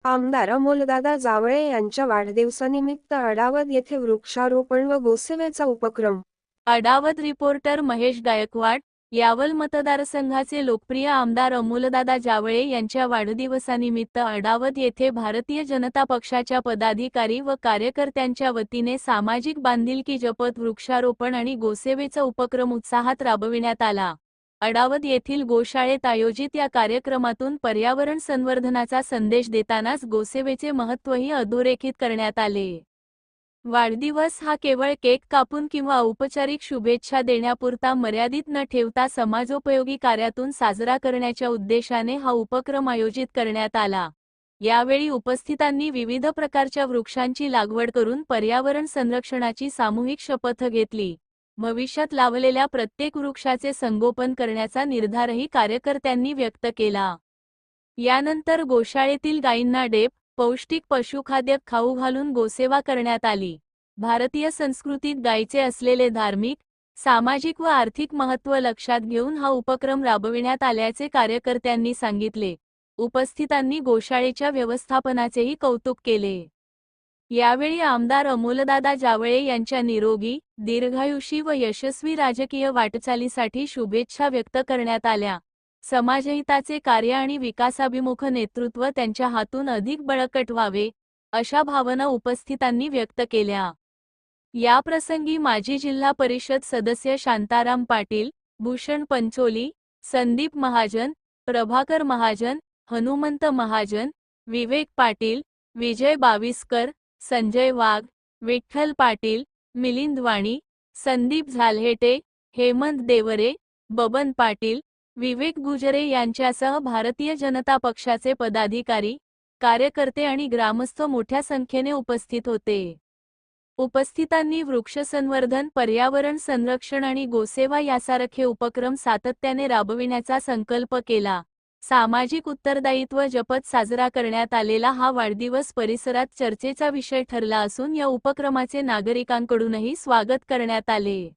आमदार अमोलदादा जावळे यांच्या वाढदिवसानिमित्त अडावत येथे वृक्षारोपण व गोसेवेचा उपक्रम। अडावत रिपोर्टर महेश गायकवाड। यावल मतदारसंघाचे लोकप्रिय आमदार अमोलदादा जावळे यांच्या वाढदिवसानिमित्त अडावत येथे भारतीय जनता पक्षाच्या पदाधिकारी व कार्यकर्त्यांच्या वतीने सामाजिक बांधिलकी जपत वृक्षारोपण आणि गोसेवेचा उपक्रम उत्साहात राबविण्यात आला। अडावत येथील गोशाळेत आयोजित या कार्यक्रमातून पर्यावरण संवर्धनाचा संदेश देतानाच गोसेवेचे महत्त्वही अधोरेखित करण्यात आले। वाढदिवस हा केवळ केक कापून किंवा औपचारिक शुभेच्छा देण्यापुरता मर्यादित न ठेवता समाजोपयोगी कार्यातून साजरा करण्याच्या उद्देशाने हा उपक्रम आयोजित करण्यात आला। यावेळी उपस्थितांनी विविध प्रकारच्या वृक्षांची लागवड करून पर्यावरण संरक्षणाची सामूहिक शपथ घेतली। भविष्यात लावलेल्या प्रत्येक वृक्षाचे संगोपन करण्याचा निर्धारही कार्यकर्त्यांनी व्यक्त केला। यानंतर गोशाळेतील गायींना डेप, पौष्टिक पशुखाद्य खाऊ घालून गोसेवा करण्यात आली। भारतीय संस्कृतीत गायीचे असलेले धार्मिक, सामाजिक व आर्थिक महत्त्व लक्षात घेऊन हा उपक्रम राबविण्यात आल्याचे कार्यकर्त्यांनी सांगितले। उपस्थितांनी गोशाळेच्या व्यवस्थापनाचेही कौतुक केले। यावेळी आमदार अमोलदादा जावळे यांच्या निरोगी, दीर्घायुषी व यशस्वी राजकीय वाटचालीसाठी शुभेच्छा व्यक्त करण्यात आल्या। समाजहिताचे कार्य आणि विकासाभिमुख नेतृत्व त्यांच्या हातून अधिक बळकट व्हावे, अशा भावना उपस्थितांनी व्यक्त केल्या। याप्रसंगी माजी जिल्हा परिषद सदस्य शांताराम पाटील, भूषण पंचोली, संदीप महाजन, प्रभाकर महाजन, हनुमंत महाजन, विवेक पाटील, विजय बाविस्कर, संजय वाघ, विठ्ठल पाटील, मिलिंद वाणी, संदीप झालहेटे, हेमंत देवरे, बबन पाटील, विवेक गुजरे यांच्यासह भारतीय जनता पक्षाचे पदाधिकारी, कार्यकर्ते आणि ग्रामस्थ मोठ्या संख्येने उपस्थित होते। उपस्थितांनी वृक्ष संवर्धन, पर्यावरण संरक्षण आणि गोसेवा यासारखे उपक्रम सातत्याने राबविण्याचा संकल्प केला। सामाजिक उत्तरदायित्व जपत साजरा करण्यात आलेला हा वाढदिवस परिसरात चर्चेचा विषय ठरला असून या उपक्रमाचे नागरिकांकडूनही स्वागत करण्यात आले।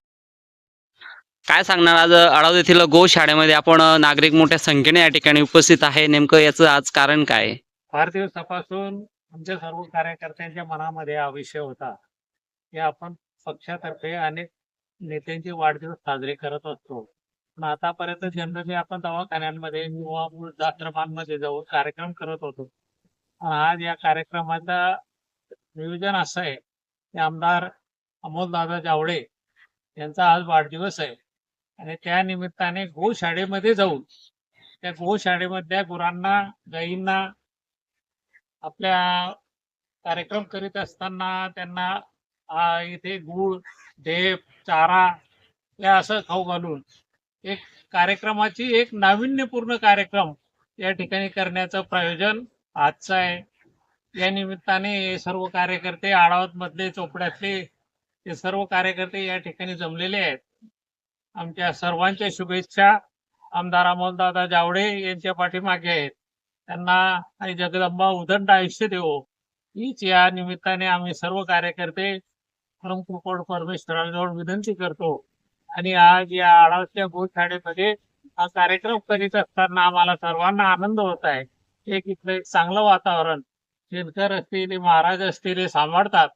काय सांगणार, आज अडावत येथील गोशाळेमध्ये आपण नागरिक मोठ्या संख्येने या ठिकाणी उपस्थित आहे, नेमकं याचं आज कारण काय? फार दिवसापासून आमच्या सर्व कार्यकर्त्यांच्या मनामध्ये हा विषय होता की आपण पक्षातर्फे अनेक नेत्यांचे वाढदिवस साजरे करत असतो, पण आतापर्यंत जनरली आपण दवाखान्यांमध्ये किंवा वृद्धाश्रमांमध्ये जाऊन कार्यक्रम करत होतो। आज या कार्यक्रमाचा नियोजन असं आहे की आमदार अमोलदादा जावळे यांचा आज वाढदिवस आहे आणि त्या निमित्ताने गोशाळेमध्ये जाऊन त्या गोशाळेमधल्या गुरांना, गायींना आपल्या कार्यक्रम करीत असताना त्यांना इथे गूळ, ढेप, चारा या असं खाऊ घालून एक कार्यक्रमाची एक नाविन्यपूर्ण कार्यक्रम या ठिकाणी करण्याचं प्रयोजन आजचं आहे। या निमित्ताने सर्व कार्यकर्ते, आडावत मधले, चोपड्यातले ते सर्व कार्यकर्ते या ठिकाणी जमलेले आहेत। आमच्या सर्वांच्या शुभेच्छा आमदार अमोलदादा जावळे यांच्या पाठीमागे आहेत। त्यांना आणि जगदंबा उदंड आयुष्य देवो हीच या निमित्ताने आम्ही सर्व कार्यकर्ते परमकृपा परमेश्वराजवळ विनंती करतो। आणि आज या आडावतच्या गोशाळेमध्ये हा कार्यक्रम करीत असताना आम्हाला सर्वांना आनंद होत आहे। इथलं एक चांगलं वातावरण शेतकर असतील, महाराज असतील, हे सांभाळतात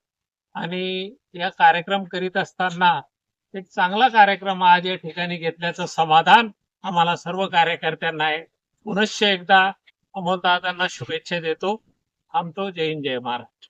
आणि या कार्यक्रम करीत असताना एक चांगला कार्यक्रम आज या ठिकाणी घेतल्याचं समाधान आम्हाला सर्व कार्यकर्त्यांना आहे। पुनश्च एकदा अमोलदादांना शुभेच्छा देतो। थांबतो। जय हिंद, जय महाराष्ट्र।